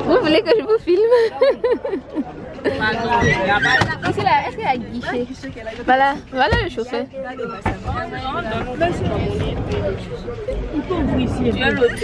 Vous voulez que je vous filme? Est-ce qu'il y a un guichet? Voilà, voilà le chauffeur. Il faut ouvrir ici. Tu as l'autre.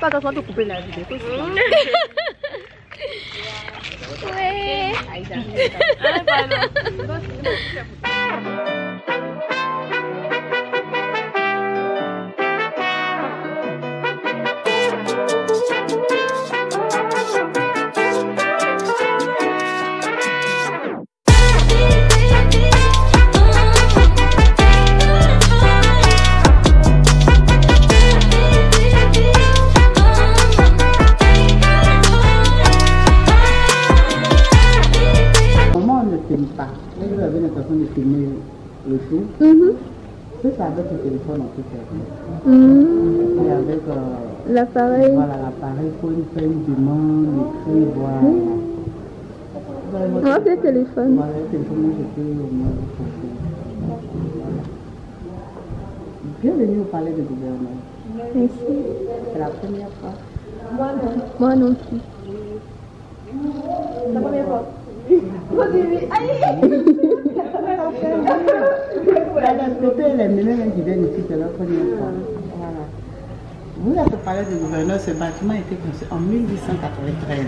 Pas attention de couper la vidéo. Ouais. Vous avez l'intention de filmer le tout. C'est avec le téléphone on peut faire. Et avec l'appareil. Voilà, l'appareil, il faut faire une demande, écrire, voilà. On va faire le téléphone. Voilà, le téléphone, moi je peux au moins le photo. Bienvenue au palais de gouverneur. Merci. C'est la première fois. Moi non plus. La première fois. Les ménages qui viennent ici, c'est leur première fois. Voilà. Vous êtes au palais du gouverneur, ce bâtiment a été construit en 1893.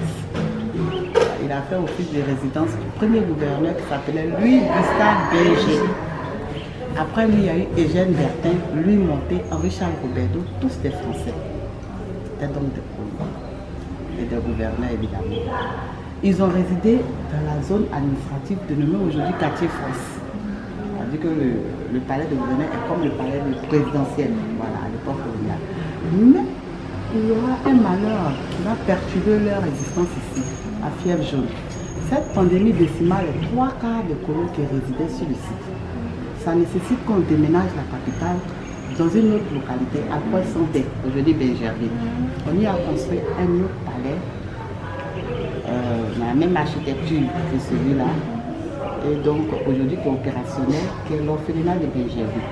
Il a fait office de résidence du premier gouverneur qui s'appelait Louis-Gustave Berger. Après lui, il y a eu Eugène Bertin, Louis Monté, Henri-Charles Roberto, tous des Français. C'était donc des colons et des gouverneurs évidemment. Ils ont résidé dans la zone administrative dénommée aujourd'hui quartier France. C'est-à-dire que le palais de gouverneur est comme le palais présidentiel, voilà, à l'époque coloniale. Mais il y aura un malheur qui va perturber leur existence ici, la fièvre jaune. Cette pandémie décima les 3/4 des colons qui résidaient sur le site. Ça nécessite qu'on déménage la capitale dans une autre localité à Pointe-Santé, aujourd'hui Benjerville. On y a construit un autre palais. La même architecture que celui-là, et donc aujourd'hui qui est opérationnel, qui est l'orphelinat de Benjerville.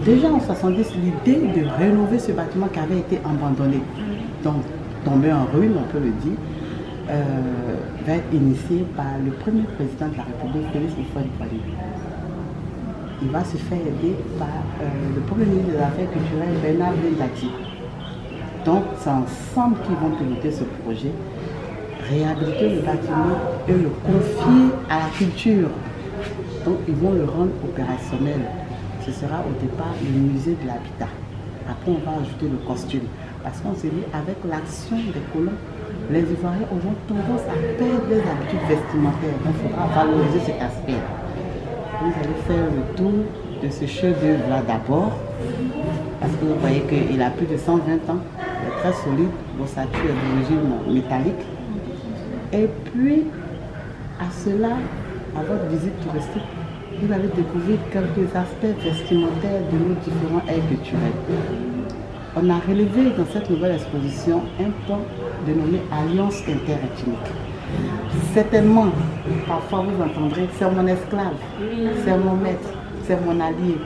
Déjà en 70, l'idée de rénover ce bâtiment qui avait été abandonné, donc tombé en ruine, on peut le dire, va être initiée par le premier président de la République, Félix Houphouët-Boigny. Il va se faire aider par le premier ministre des Affaires culturelles, Bernard Blind. Donc c'est ensemble qu'ils vont piloter ce projet, réhabiliter le bâtiment et le confier à la culture. Donc ils vont le rendre opérationnel. Ce sera au départ le musée de l'habitat. Après on va ajouter le costume. Parce qu'on s'est dit avec l'action des colons, les Ivoiriens auront tendance à perdre les habitudes vestimentaires. Donc il faudra valoriser cet aspect. Vous allez faire le tour de ce chef-d'œuvre-là d'abord, parce que vous voyez qu'il a plus de 120 ans, il est très solide, l'ossature est d'origine métallique. Et puis, à cela, à votre visite touristique, vous allez découvrir quelques aspects vestimentaires de nos différents airs culturels. On a relevé dans cette nouvelle exposition un point dénommé Alliance interethnique. Certainement, parfois vous entendrez, c'est mon esclave, c'est mon maître, c'est mon allié.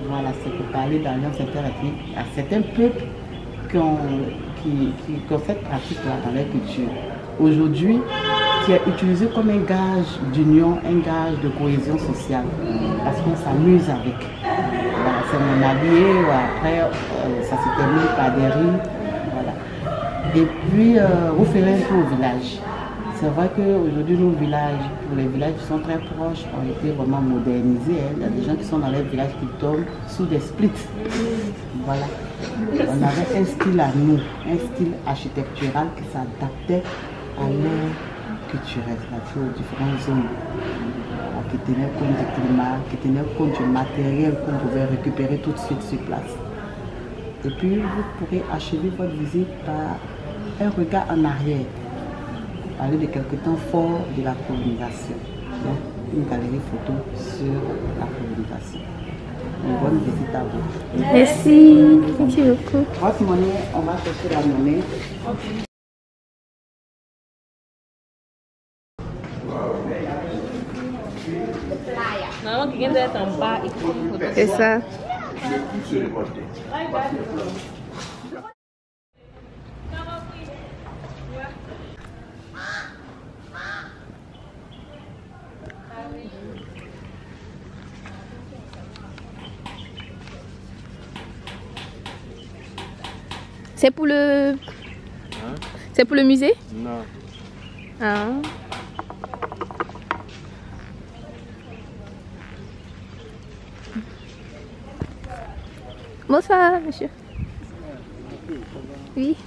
Voilà, c'est pour parler d'alliance interethnique. Il y a certains peuples qui ont cette pratique-là dans leur culture. Aujourd'hui, qui est utilisé comme un gage d'union, un gage de cohésion sociale, parce qu'on s'amuse avec. Voilà, c'est mon allié, après ça se termine par des rimes. Voilà. Et puis, vous ferez un tour au village. C'est vrai qu'aujourd'hui, nos villages, pour les villages qui sont très proches, ont été vraiment modernisés. Hein. Il y a des gens qui sont dans les villages qui tombent sous des splits. Voilà. On avait un style à nous, un style architectural qui s'adaptait à l'ère culturelle, c'est-à-dire aux différentes zones, qui tenaient compte du climat, qui tenaient compte du matériel qu'on pouvait récupérer tout de suite sur place. Et puis, vous pourrez achever votre visite par un regard en arrière. Parler de quelques temps forts de la colonisation. Donc, une galerie photo sur la colonisation. Une bonne visite à vous. Merci. Merci beaucoup. Votre monnaie, on va chercher la monnaie. Normalement, quelqu'un doit être en bas et prendre une photo. C'est ça. C'est pour le... Hein? C'est pour le musée? Non. Ah. Bonsoir, monsieur. Oui.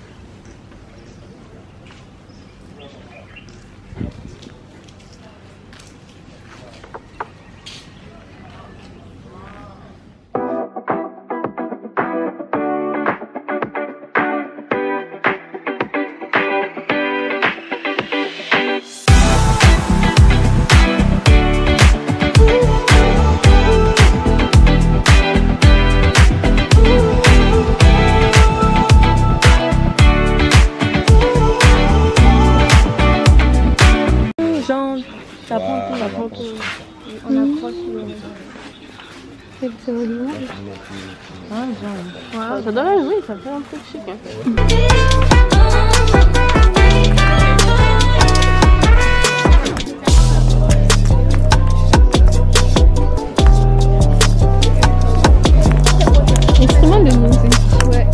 On approche le... C'est joli. Ah, genre. Ouais, ça doit être, oui, ça fait un truc chic. Hein. Instrument de musique. Ouais.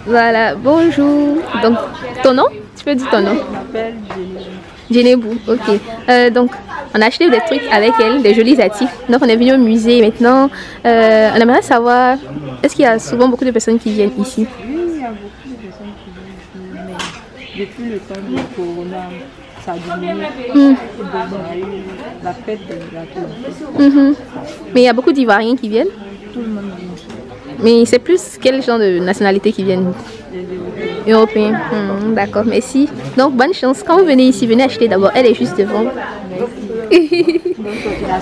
Voilà, bonjour. Donc, ton nom? Tu peux dire ton nom? Je m'appelle Djenebou, ok. Donc, on a acheté des trucs avec elle, des jolis articles. Donc, on est venu au musée maintenant. On aimerait savoir, est-ce qu'il y a souvent beaucoup de personnes qui viennent ici? Oui, il y a beaucoup de personnes qui viennent ici, mais depuis le temps du corona, ça a diminué. La fête de la tour. Mais il y a beaucoup d'Ivoiriens qui viennent? Tout le monde vient. Mais c'est plus quel genre de nationalité qui viennent? Les Européens. Européens. D'accord, merci. Donc, bonne chance. Quand vous venez ici, venez acheter d'abord. Elle est juste devant.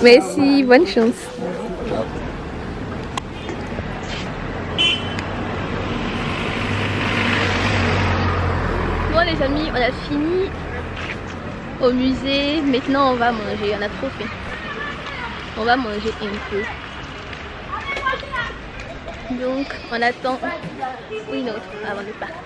Merci, bonne chance. Bon les amis, on a fini. au musée. Maintenant, on va manger. On a trop faim. On va manger un peu. Donc, on attend une autre avant de partir.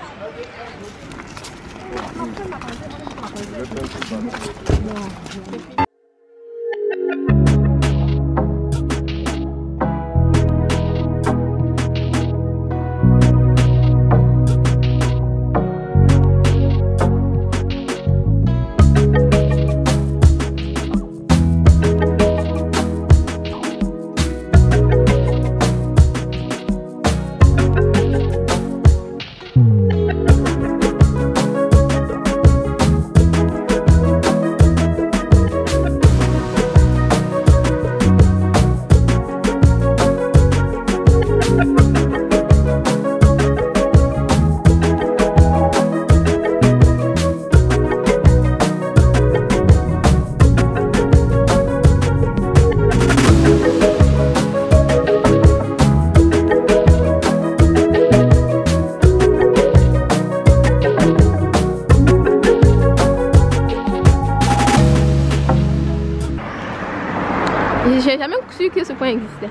J'ai jamais su que ce point existait.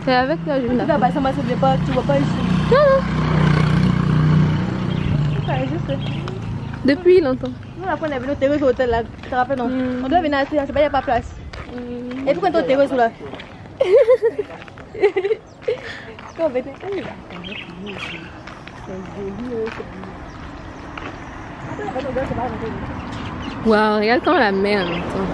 C'est avec la jeune. Ça va pas, tu vois pas ici. Non. Ça existe. Depuis longtemps. Nous, la fois, on est venu au terrain hôtel là. Tu te rappelles, non? On doit venir acheter, c'est pas, il n'y a pas de place. Et pourquoi tu es au terrain là? Quand on va Waouh, regarde comment la mer en même temps.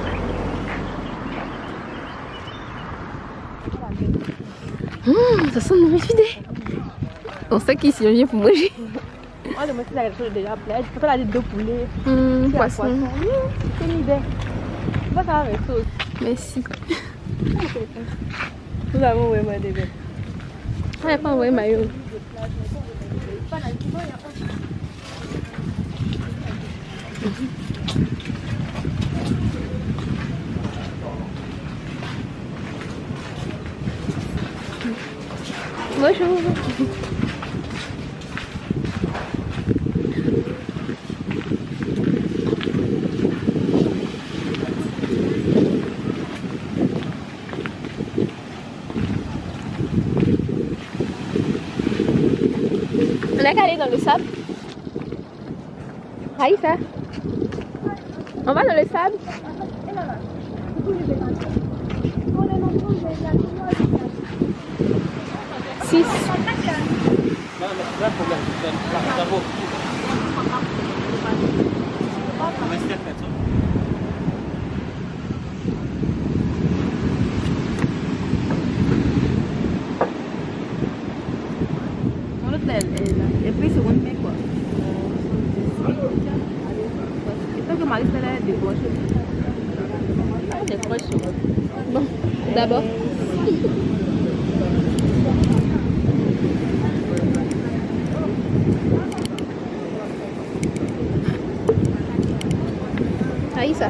Ça sent nourriture. On sait qu'ici on vient pour manger. Moi, je me suis la chose déjà pleine. Je peux la dire de poulet. Poisson. C'est une idée. Je vais faire avec sauce. Merci. Nous avons vraiment des bébés. On n'a pas envoyé maillot. Bonjour. On a qu'à aller dans le sable. Aïssa, on va dans le sable. Six. Mon hôtel est là. Et puis, c'est one mai quoi. J'espère que Marie est décrochée. Décroche. Bon, d'abord. Aïssa.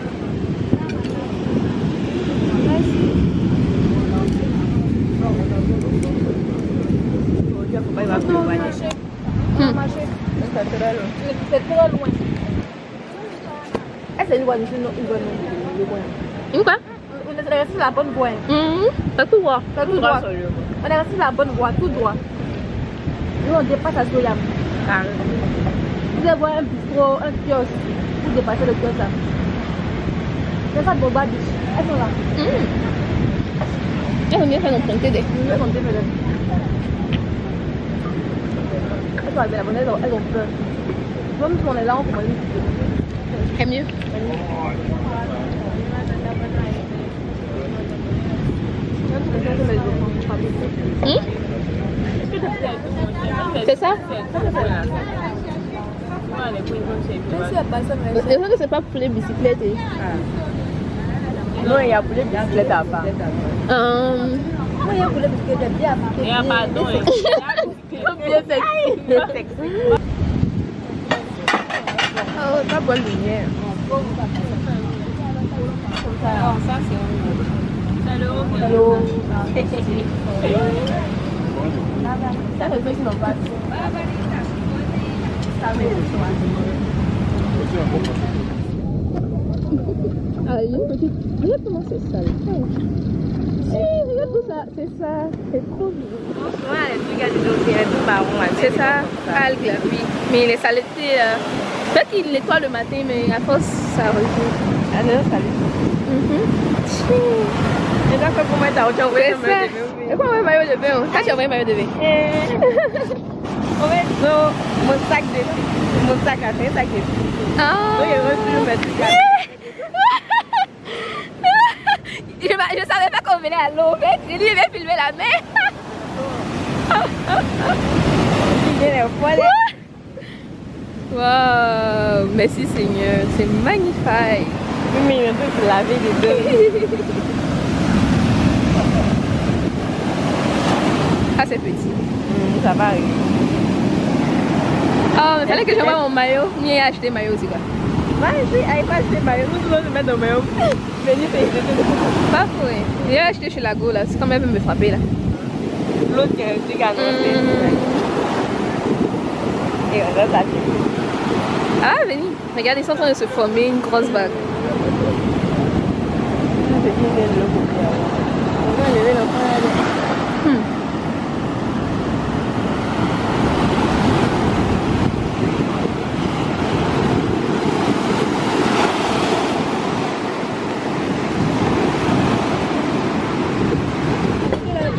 C'est trop loin. Est-ce que c'est une bonne Une quoi? On est resté sur la bonne voie. T'as tout droit. On est resté sur la bonne voie, tout droit. Nous on dépasse à Soyam. Vous allez voir un bistrot, un kiosque. Vous dépassez le kiosque là. C'est ça de Boba Beach. Elles sont là. Elles vont bien faire emprunter des. Elles sont bien. Elles sont avec la bonne, elles ont peur. Même si on est là, on peut aller. C'est mieux. C'est ça? C'est vrai que c'est pas pour les bicyclettes. Non, il y a pour les bicyclettes à part. Oui, il y a pour les bicyclettes bien. Il y a pas d'eau. Bien sexy. Oh, pas bonne lumière. Ça, c'est un. Hello. Ça, c'est ceux qui n'ont pas. Ça, mais Ah, il y a une petite. Regarde comment c'est sale. Si, regarde tout ça. C'est ça. C'est trop mignon. C'est ça. Algue, oui. Mais les saletés. Peut-être qu'il nettoie le matin, mais à force, ça revient. Ah non, salut. Et là, comment t'as envoyé le maillot de bain? Et quoi, un maillot de bain? Quand tu as envoyé un maillot de bain? En fait, non, mon sac de filles. Mon sac à faire, sac de filles. Ah! Donc, il reçu le maître. Je savais pas qu'on venait à l'eau, mais j'ai dit, il va filmer la mer. Il vient les poils. Waouh! Merci Seigneur, c'est magnifique. Oui, mais il vient de se laver les deux. Ah, c'est petit. Ça va arriver. Oh, mais fallait que j'envoie mon maillot. Ni acheté maillot aussi quoi. Vas-y, allez pas acheter maillot. Nous devons nous mettre dans le maillot. Venez faire une. Pas faux, hein. J'ai acheté chez Lago là, c'est quand même me frapper là. L'autre qui est resté annoncé. Et on reste à pied. Ah, venez. Regarde, ils sont en train de se former une grosse vague. C'est bien de le copier. On va lever l'enfant là.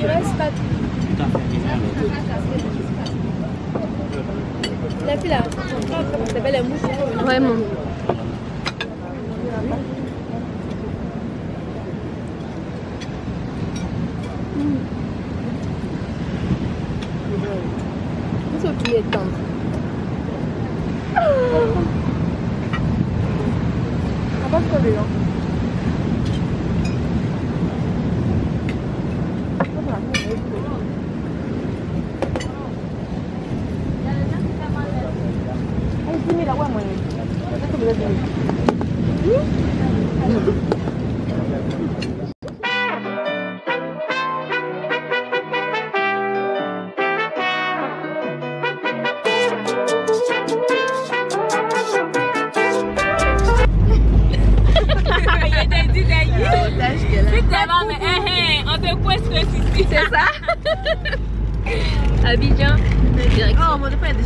Il reste pas tout. La fille là, ça s'appelle la mouche. Vraiment. C'est au pied tendre. On va se coller là. C'est ça. Abidjan. Oh, on va pas être